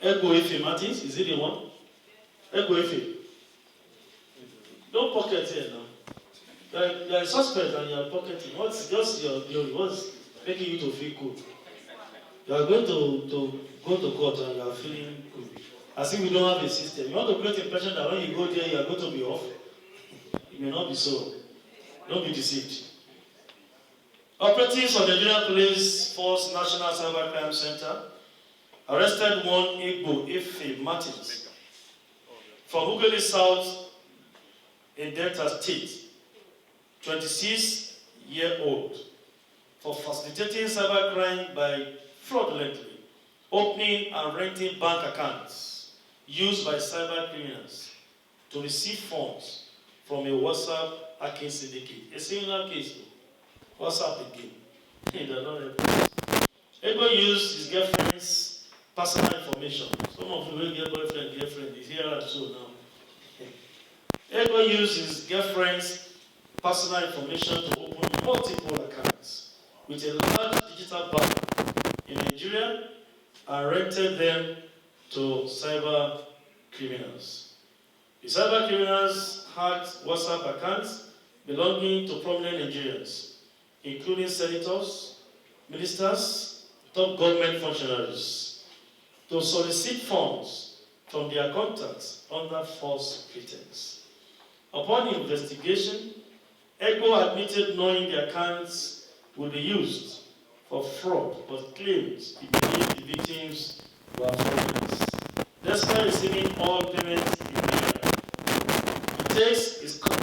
Ego Efe Martins, is it the one? Ego Efe. Don't pocket here now. You are a suspect and you are pocketing. What's just what's making you to feel good? You are going to go to court and you are feeling good. As if we don't have a system. You want to create the impression that when you go there, you are going to be off. It may not be so. Don't be deceived. Operatives of the Nigerian Police Force National Cybercrime Center arrested one Igbo Efe Martins from Ughelli South in Delta State, 26-year-old, for facilitating cybercrime by fraudulently opening and renting bank accounts used by cybercriminals to receive funds from a WhatsApp hacking syndicate. A similar case, WhatsApp again. Ego used his girlfriend's personal information. Some of you will get boyfriend, girlfriend, is here and so now. Ego used his girlfriend's personal information to open multiple accounts with a large digital bank in Nigeria and rented them to cyber criminals. The cyber criminals hacked WhatsApp accounts belonging to prominent Nigerians, including senators, ministers, top government functionaries, to solicit funds from their contacts under false pretense. Upon investigation, Ego admitted knowing the accounts would be used for fraud, but claimed he believed the victims were fraudulent. Despite receiving all payments in naira, he takes his cut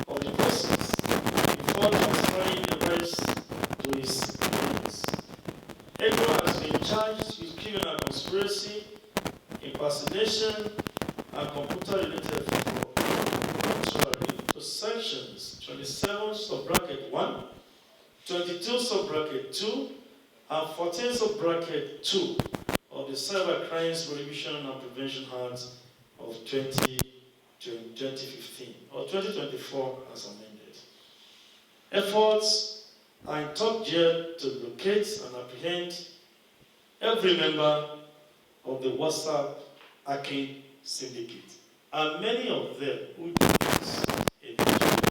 of the proceeds before transferring the rest to his clients. Ego has been charged with criminal conspiracy, impersonation, and computer-related fraud, contrary to sections 27 sub-bracket 1, 22 sub-bracket 2, and 14 sub-bracket 2 of the Cybercrimes Prohibition and Prevention Act of 2015 or 2024 as amended. Efforts are in top gear to locate and apprehend every member of the WhatsApp hacking syndicate, and many of them who do this eventually.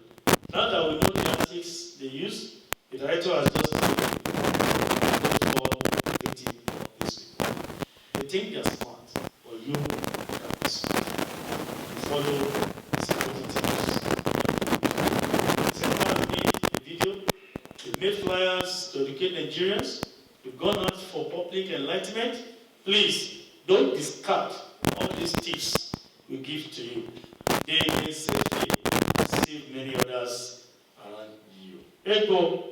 Now that we know the tactics they use, the director has just called victim of these people. They think they're smart, but you can't. Follow security tips. Second, made a video. They made flyers to educate Nigerians. We've gone out for public enlightenment. Please don't discard all these tips we give to you. They may safely deceive many others around you. Ego.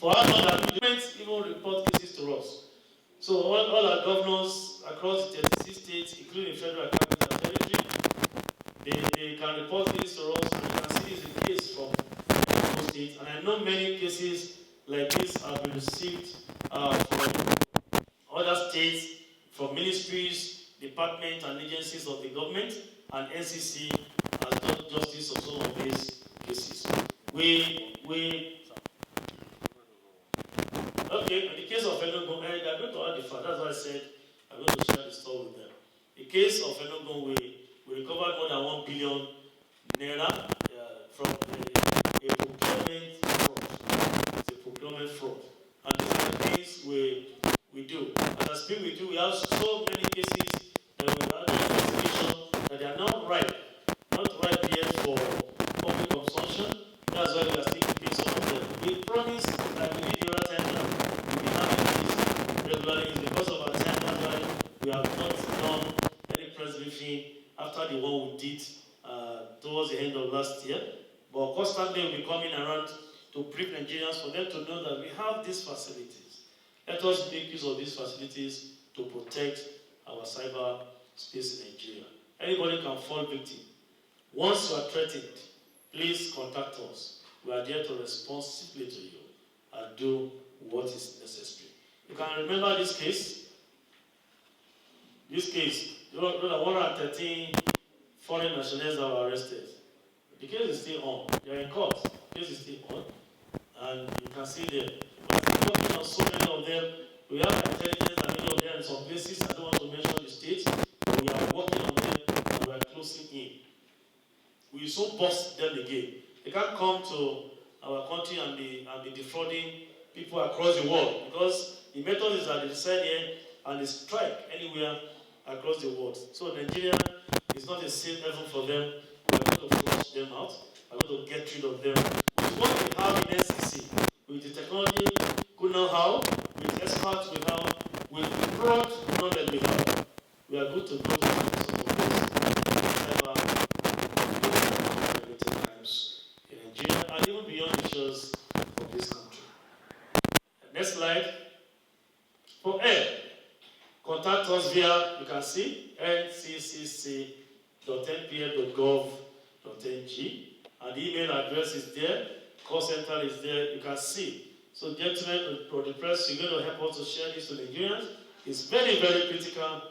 For how long have you even report cases to us? So all our governors across the 36 states, including federal capital territory, they can report cases to us, and you can see this is the case from those states. And I know many cases like this have been received from other states, from ministries, departments, and agencies of the government, and NCC has done justice of some of these cases. Okay, in the case of Enugu, they are going to add the fact. That's why I said I'm going to share the story with them. In the case of Enugu, we recovered more than 1 billion naira from a procurement fraud. It's a procurement fraud. And these are the things we do. And as we do, we have so many cases that we have the investigation that they are not ripe yet for public consumption. That's why we are still keeping some of them. We promise that we need the other time now. We have this regularly. It's because of our time. That's why we have not done any press briefing after the one we did towards the end of last year. But constantly we'll be coming around to brief Nigerians for them to know that we have these facilities. Let us make use of these facilities to protect our cyber space in Nigeria. Anybody can fall victim. Once you are threatened, please contact us. We are there to respond simply to you and do what is necessary. You can remember this case. There were 113 foreign nationals that were arrested. The case is still on. They are in court. The case is still on. And you can see them. But working on so many of them, we have intelligence that many of them in some places, I don't want to mention the state, but we are working on them and we are closing in. We will so bust them again. They can't come to our country and be defrauding people across the world, because the method is that they decide here and they strike anywhere across the world. So Nigeria is not a safe haven for them. We are going to flush them out. We are going to get rid of them. With what we have in NCC, with the technology, good know-how, with experts we have, with the broad knowledge we have, we are good to go to cyber crimes in Nigeria and even beyond the shores of this country. Next slide. For air, contact us via, you can see, ncc.npf.gov.ng, and the email address is there, call center is there, you can see. So gentlemen, for the press, you're going to help us to share this to Nigerians. It's very, very critical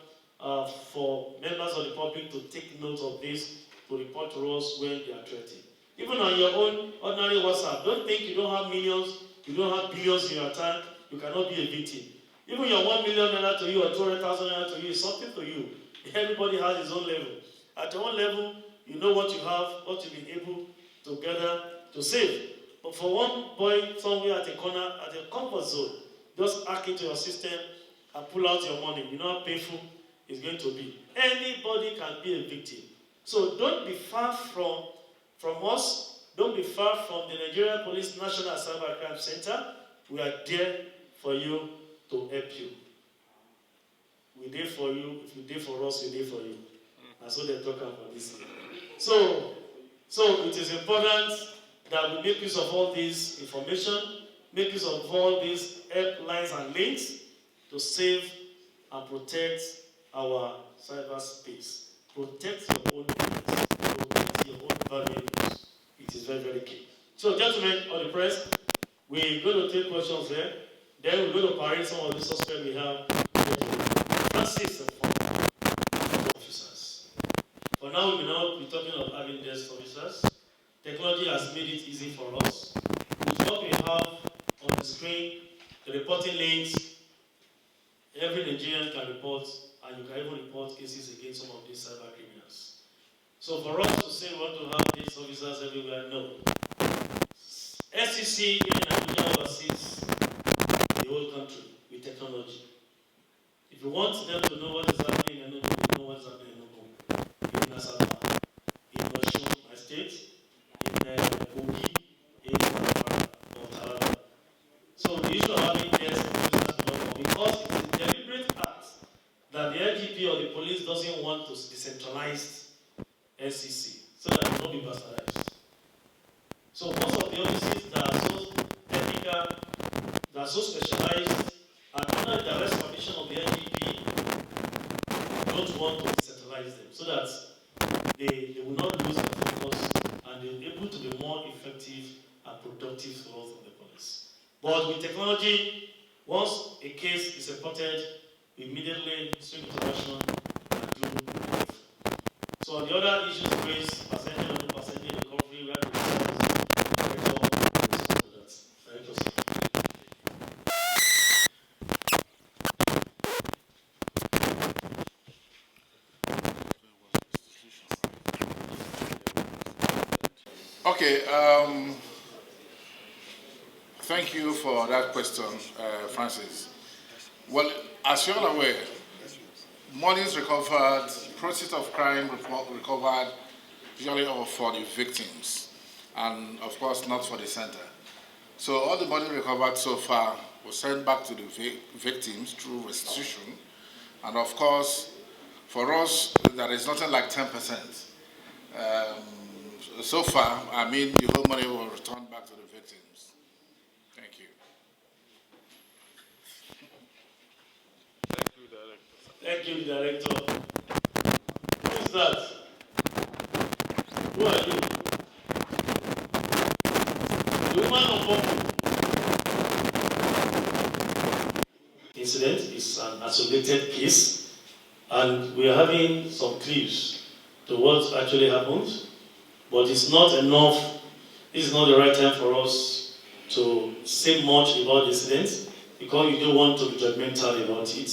for members of the public to take note of this, to report to us when they are threatened. Even on your own ordinary WhatsApp, don't think you don't have millions, you don't have billions in your tank, you cannot be a victim. Even your 1 million naira to you or 200,000 naira to you is something to you. Everybody has his own level. At your own level, you know what you have, what you've been able to gather to save. But for one boy somewhere at a corner, at a comfort zone, just hack into your system and pull out your money. You know how painful it's going to be. Anybody can be a victim. So don't be far from us. Don't be far from the Nigeria Police National Cybercrime Center. We are there for you to help you. We there for you. If you there for us, we there for you. And so they talk about this. So it is important that we make use of all this information, make use of all these helplines and links to save and protect our cyberspace. Protect your own business, protect your own values. It is very, very key. So, gentlemen of the press, we're going to take questions there. Then we're going to parade some of the suspects we have. Francis and officers. For now, we will now be talking of having desk officers. Technology has made it easy for us. With what we have on the screen, the reporting links, every Nigerian can report, and you can even report cases against some of these cyber criminals. So for us to say we want to have these officers everywhere, no. SEC in Nigeria oversees the whole country with technology. If you want them to know what is happening in Enugu, they know what is happening in Enugu, in Asaba, in Osun, my state, in Kogi, in Taraba. So the issue of having this because it is a deliberate act that the LGP or the police doesn't want to decentralize SEC so that it will not be bastardized. So most of the offices that are so technical, that are so specialized, and under the direct supervision of the LGP, don't want to decentralize them so that they will not lose their focus and they will be able to be more effective and productive throughout the police. But with technology, once a case is reported, we immediately swing into action and do it. So on the other issues raised, percentage of the percentage recovery, we have to Okay, thank you for that question, Francis. Well, as you're aware, monies recovered, proceeds of crime recovered, usually for the victims, and of course not for the center. So all the money recovered so far was sent back to the victims through restitution, and of course, for us, there is nothing like 10%. So far, I mean, the whole money will return back to the victims. Thank you. Thank you, Director. Who is that? Who are you? The woman of purple. Incident is an isolated case, and we are having some clues to what actually happened. But it's not enough, this is not the right time for us to say much about the incident because you don't want to be judgmental about it.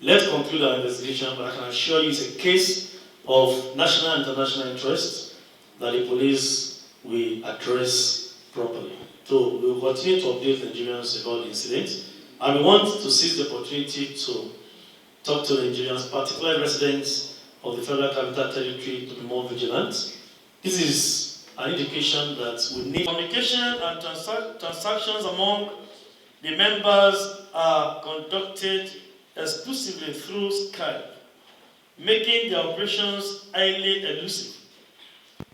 Let's conclude our investigation, but I can assure you it's a case of national and international interest that the police will address properly. So we will continue to update Nigerians about the incident, and we want to seize the opportunity to talk to Nigerians, particularly residents of the Federal Capital Territory, to be more vigilant. This is an indication that we need communication and transactions among the members are conducted exclusively through Skype, making the operations highly elusive.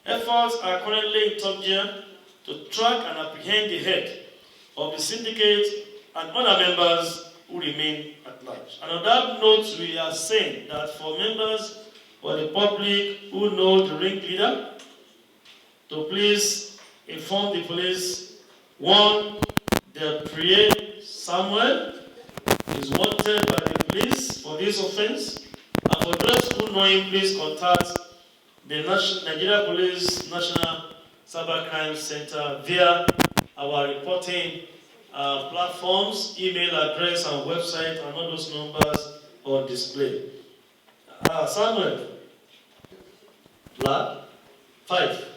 Efforts are currently in top gear to track and apprehend the head of the syndicate and other members who remain at large. And on that note, we are saying that for members or the public who know the ringleader, to please inform the police. One, the Priye Samuel is wanted by the police for this offense. And for those who know him, please contact the Nigeria Police National Cybercrime Center via our reporting platforms, email address, and website, and all those numbers on display. Samuel, Black, 5.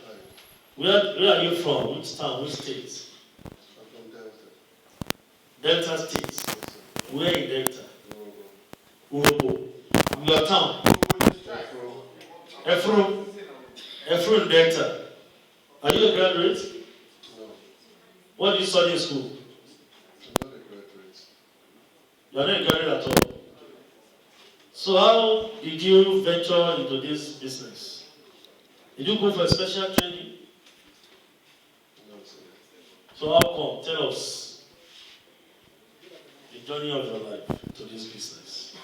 Where are you from? Which town? Which state? I'm from Delta. Delta State. Where in Delta? Urobo. Your town? Efru in Delta. Are you a graduate? No. What do you study in school? I'm not a graduate. You are not a graduate at all. So how did you venture into this business? Did you go for a special training? No, sir. So how come? Tell us the journey of your life to this business.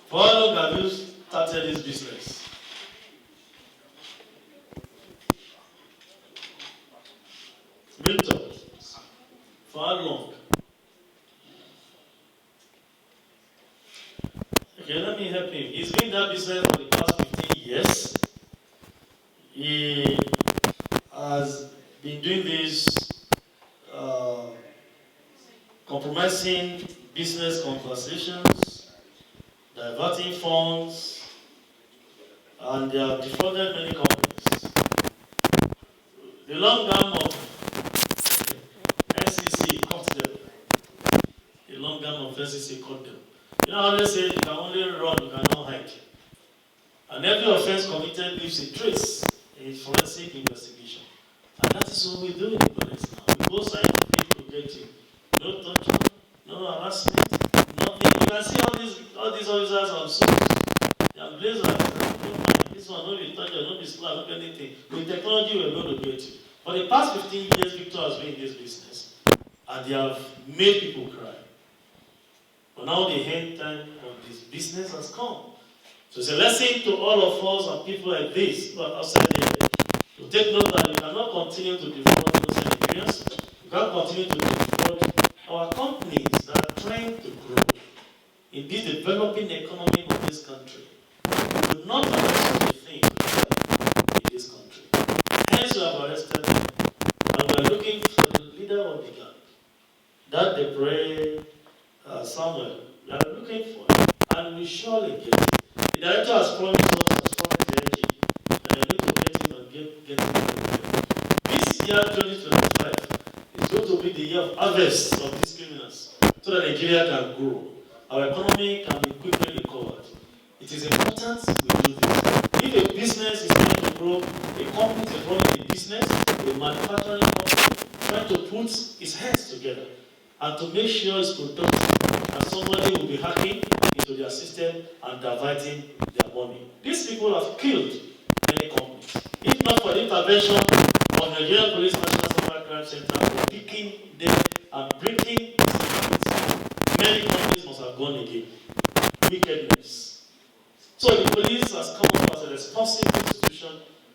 For how long have you started this business? Victor, for how long? Okay, let me help him. He's been in that business for the past 15 years. He has been doing this compromising business conversations, diverting funds, and they have defrauded many companies. The long arm of NCC caught them. The long arm of NCC caught them. You know how they say you can only run, you cannot hide. And every offense committed leaves a trace in forensic investigation. And that is what we do in the police now. We go sign people to get you. No torture, no harassment, nothing. You can see all these officers on suits. They are blazers. This one, no be torture, no be slap, no anything. With technology, we're going to get you. For the past 15 years, Victor has been in this business. And they have made people cry. But now the end time of this business has come. So it's a lesson to all of us and people like this who are outside there to take note that you cannot continue to defraud those Nigerians. You can't continue to defraud our companies that are trying to grow in this developing economy of this country. We do not allow such a thing in this country. Hence, we have arrested them, and we are looking for the leader of the gang. That they pray Samuel. We are looking for it, and we surely get it. The director has promised us, has promised the energy, and we are going to get him and get him. This year, 2025, is going to be the year of harvest of these criminals, so that Nigeria can grow. Our economy can be quickly recovered. It is important we do this. If a business is trying to grow, a company is running a business, a manufacturing company, trying to put its hands together and to make sure it's productive, and somebody will be hacking into their system and diverting their money. These people have killed many companies. If not for the intervention of the Nigerian Police National Cybercrime Center for picking them and breaking these many companies must have gone again. Wickedness. So the police has come up as a responsible institution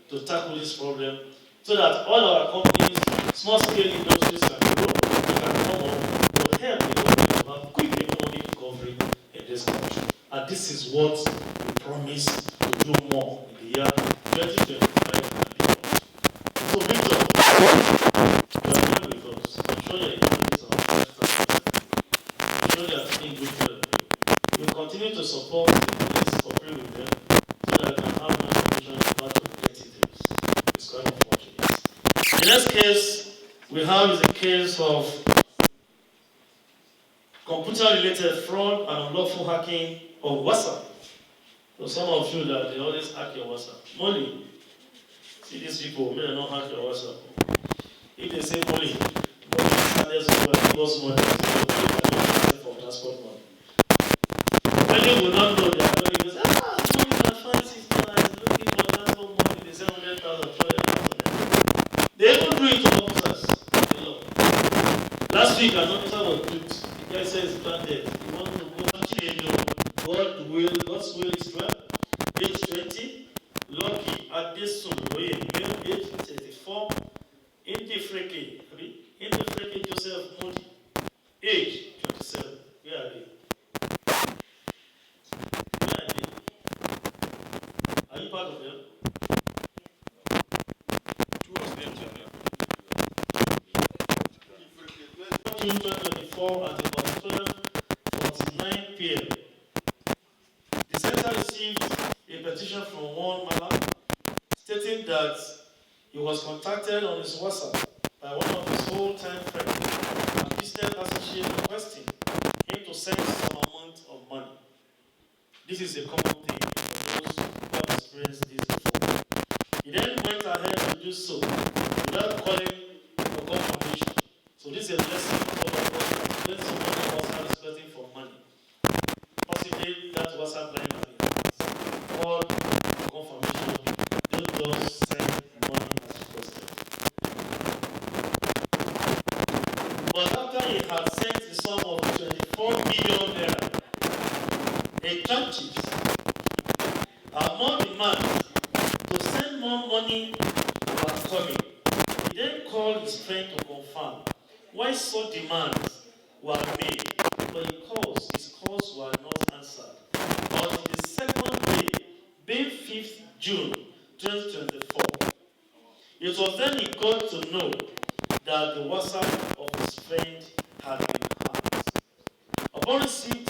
to tackle this problem so that all our companies, small-scale industries can grow, they can come up to help the government to have quick economic recovery in this country. and this is what we promise to do more in the year 2025 and beyond. So, Victor, you are here with us. I'm sure your economies are I'm sure they are taking good care of you. You continue to support the police, cooperate with them, so that I can have more information about your getting things. It's quite unfortunate. The next case we have is a case of computer-related fraud and unlawful hacking of WhatsApp. So some of you that they always hack your WhatsApp. Money. See these people, may not hack your WhatsApp. If they say money, but others will give us money, for transport money. Many will not know their money because money is fancy, is looking for transport money, they say 100,000, 200,000. They even do it to officers. Last week an officer was put. The guy says planted. He wants to go to God's will is 12, age 20, lucky at this soon, male age 34, indifferent, Joseph Moody, age 27. Where are they? Are you part of them? June 2024 at about 12:49 p.m. The center received a petition from one man stating that he was contacted on his WhatsApp by one of his old-time friends and business associate requesting him to send some amount of money. This is a common thing for those who have experienced this before. He then went ahead to do so without calling for confirmation. So this is a lesson for us when someone else is expecting for money. Possibly that WhatsApp line has been call for confirmation. Don't just send money as requested. But after he had sent the sum of 24 million naira, a churches are more demands to send more money was coming. He then called his friend to confirm why such demands were made, but his calls were not answered. On the second day, being 5th June 2024, it was then he got to know that the WhatsApp of his friend had been hacked. Upon receipt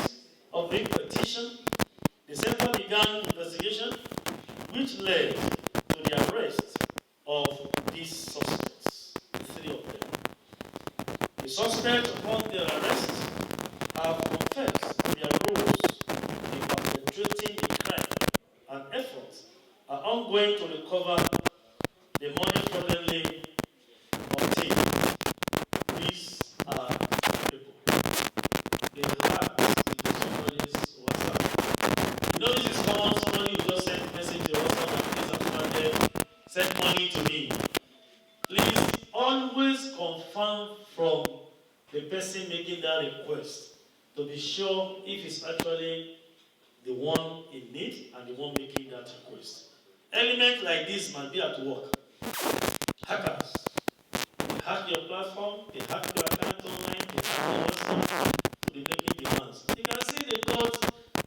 of the petition, the center began investigation, which led to the arrest of these suspects, the 3 of them. The suspects, upon their arrest, have confessed their roles in perpetrating the crime, and efforts are ongoing to recover the money fraudulently obtained. These are people. They hacked into somebody's WhatsApp. You know this is common. Somebody who just sent a message to WhatsApp and things are flooded. Send money to me. Please always confirm from the person making that request to be sure if it's actually the one in need and the one making that request. Elements like this might be at work. Hackers. They hack your platform, they hack your account online, they hack your WhatsApp, so they're making demands. You can see they got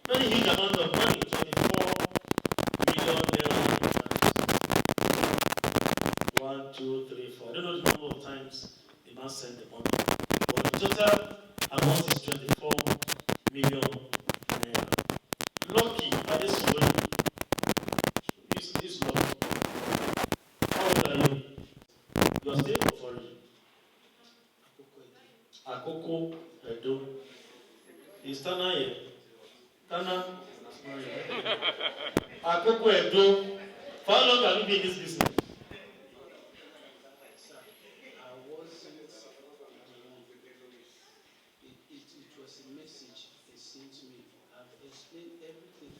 very huge amount of money, 24 million naira. 1, 2, 3, 4. I don't know the number of times the man sent the money. But the total amount is 24 million naira. Lucky at this way. This lucky. How old are you? Your state of origin? Akoko Edo. Is Tana here? Tana? Akoko Edo. For how long have you been in this business?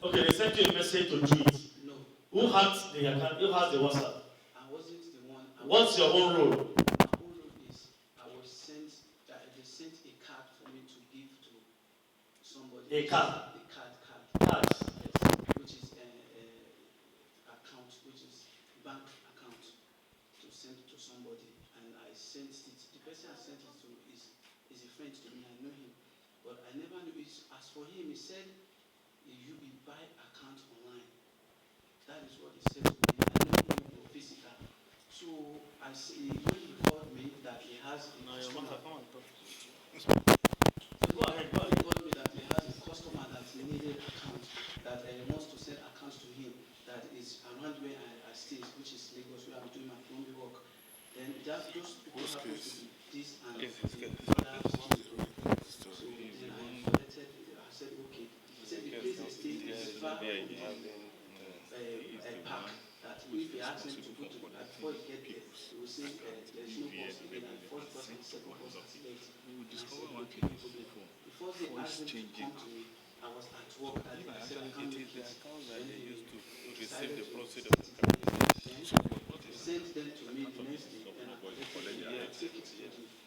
Okay, they sent you a message to do it. No. Who hacked the account? Who has the WhatsApp? I wasn't the one. What's your own role? My own role is they sent a card for me to give to somebody. A card? A card. Cards. Yes. Which is account, which is bank account to send to somebody, and I sent it. The person I sent it to is a friend to me. I know him, but I never knew it. As for him, he said you buy account online. That is what he said to me. I don't know the physical. So I see when he called me that he has a customer. Go ahead. He called me that he has a customer that needed account, that wants to send accounts to him, that is around where I stay, which is Lagos, where I'm doing my phone work. Then just those people happen to be this and the other. So then I collected, I said, okay. He said the place they stay is far from a park, that if he asks him to go to that before he gets there, he will say there's no bus again, and the first bus and the second bus is late. Before they asked him to come to me, I was at work that day. I said I can't make it. Then he decided to send them to me the next day, and I take it to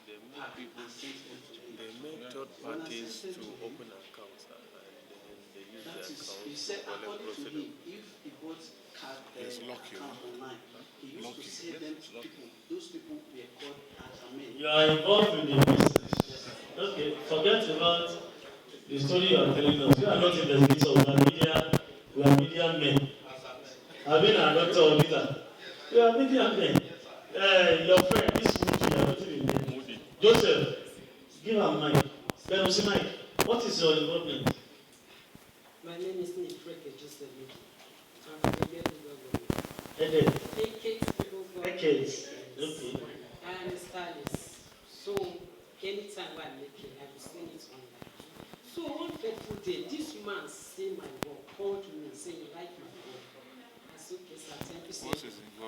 the park and send them to me. They make third parties to open accounts and then they use That their is, account he said, to follow according to procedure. him, if he bought account online, he used to sell them to people. Those people were called men. You are involved in the business. Okay, forget about the story you are telling us. You are not investigators, we are media men. I've been a doctor or leader. We are media men. Your friend, this Moody, you are not even there. Joseph, give her a mic. Benusi mic, what is your involvement? My name is Nifreke Joseph. I'm from Decades. Okay. I am a stylist. So anytime I make it, I will send it online. So one fateful day, this man see my work, called me and said, you like my work? I said, okay, sir, thank you, sir.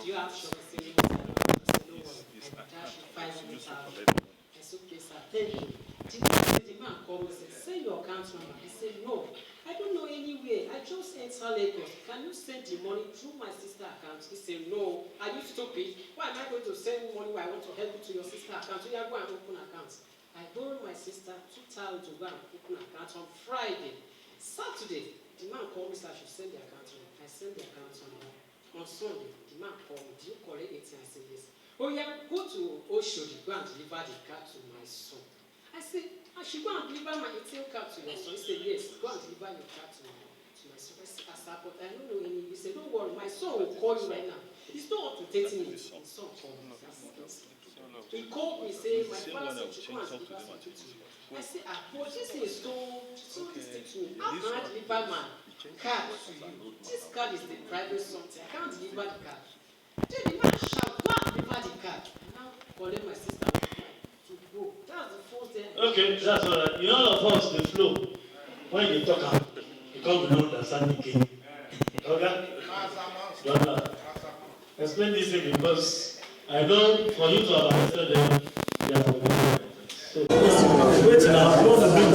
Do you have shop? I said, no, sir. I said, no worry. I dash you 500,000. I said, okay, sir, thank you. The man called me and said, send your account number. I said, no, I don't know anywhere. I just enter Lagos. Can you send the money through my sister account? He said, no. Are you stupid? Why am I going to send money where I want to help you to your sister account? So you go and open accounts. I borrowed my sister 2,000 to go and open an account on Friday. Saturday, the man called me, so I should send the account to him. I sent the account to him. On Sunday, the man called me. Do you collect it? I said, yes. Oh yeah, go to Oshodi, go and deliver the card to my son. I said, I should go and deliver my ATM card to your son. He said, yes, go and deliver your card to my son. I said, but I don't know any. He said, don't worry, my son will call you right now. He's not up to 30 minutes. His son called me. He called me saying, my father said, you go and deliver something to you. I said, but this is so distinct to me. How can I deliver my card to you? This card is the private something. I can't deliver the card. Then the man shall go and deliver the card. Now, calling my sister to go. That's the first day. Okay, that's all right. You know, all of us, the flow. When you talk out, you come to understand the game. Okay? Explain this thing because I know for you to have understood them, they are from so, wait now, I want to bring